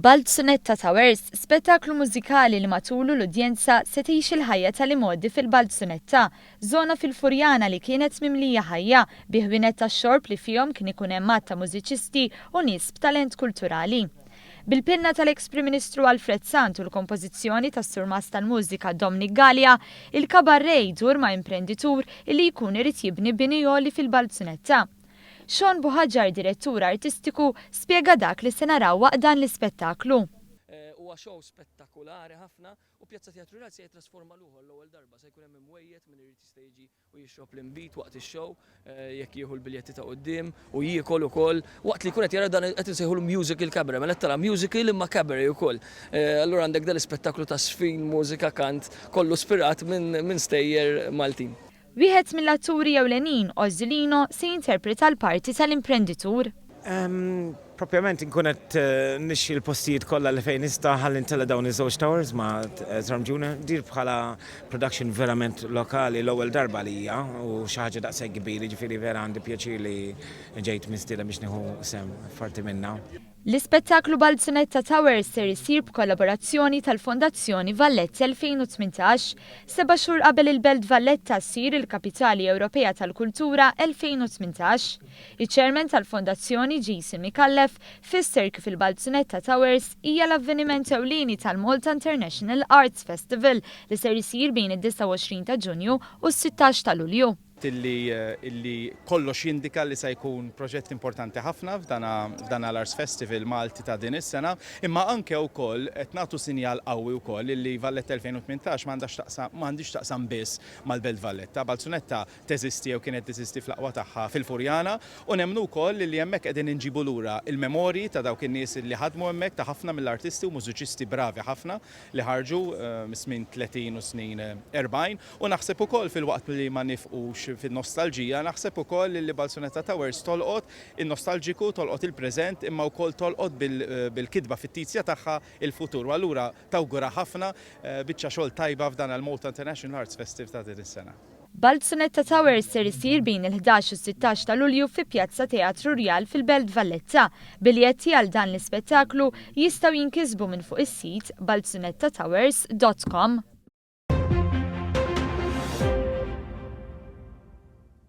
Balzunetta Towers, spettaklu mużikali li matulu l-udjenza se tgħix il-ħajja tal-imoddi fil-Balzunetta, żona fil-Furjana li kienet mimlija ħajja bi ħwienet tax-xorb li fihom kien ikun hemm ta' mużiċisti u nies b'talent kulturali. Bil-pinna tal-ex-Prim Ministru Alfred Sant u l-kompożizzjoni tas-surmas tal-mużika Dominic Gallia, il-kabarrej jdur ma' imprenditur li jkun irid jibni bini joli fil-Balzunetta. Sean Buħaġġar, direttur artistiku, spjega dak li se naraw waqt dan l-ispettaklu. Huwa show spettakulari ħafna u pjazza teatrali se jitrasforma luħu l-ewwel darba se jkun hemm imwejjed minn irid jistejġi u jixrob l-inbit waqt ix-show jekk jieħu l-biljetti ta' quddiem u jiekol ukoll waqt li jkun qed jara dan qed insejħulu musical cabaret, mela tara musical imma cabaret ukoll. Allura għandek dan l-ispettaklu ta' sfin, mużika, kant kollu spirat minn stejjer Maltin. Wieħed mill-atturi ewlenin, Ozzolino, se jinterpreta l-parti tal-imprenditur. Propjament nkun qed nixxi l-postijiet kollha li fejn nista' ħalli ntella dawn iż-żewġ towers ma' Trump Jr. dir bħala production verament lokali l-ewwel darba lija u xi ħaġa daqshekk kbir, ġifieri vera għandi pjaċir li ġejt mistieda biex nieħu sem farti minnha. L-ispettaklu Balzunetta Towers ser isir b'kollaborazzjoni tal-Fondazzjoni Valletta 2018, 7 xhur qabel il-Belt Valletta ssir il-Kapitali Ewropea tal-Kultura 2018. Iċ-Chairman tal-Fondazzjoni Jason Mikallef fisser kif il-Balzunetta Towers hija l-avveniment ewlieni tal-Malta International Arts Festival li ser isir bejn id-29 ta' Ġunju u s-16 ta' Lulju. Illi kollox jindika li se jkun proġett importanti ħafna f'dan l-Arts Festival Malti ta' din is-sena, imma anke wkoll qed nagħtu sinjal qawwi wkoll illi Valletta 2018 m'għandix taqsam biss mal-Belt Valletta. Balzunetta teżisti jew kienet teżisti fl-aqwa tagħha fil-Furjana u nemmnu wkoll li hemmhekk qegħdin inġibu lura il-memorji ta' dawk in-nies li ħadmu hemmhekk ta' ħafna mill-artisti u mużiċisti bravi ħafna li ħarġu minn 30 u snin 40 u naħseb ukoll fil-waqt li ma nifqux fin-nostalġija naħseb ukoll li Balzunetta Towers tolqot in-nostalġiku, tolqot il-preżent imma wkoll tolqot bil-kidba fit-tizja tagħha il-futur. Allura tawgura ħafna biċċa xogħol tajba f'dan il-Malta International Arts Festival ta' din is-sena. Balzunetta Towers ser isir bejn il-11 u 16 ta' Lulju fi Pjazza Teatru Rjal fil-Belt Valletta. Biljetti għal dan l-ispettaklu jistgħu jinkisbu minn fuq is-sit balzunettatowers.com.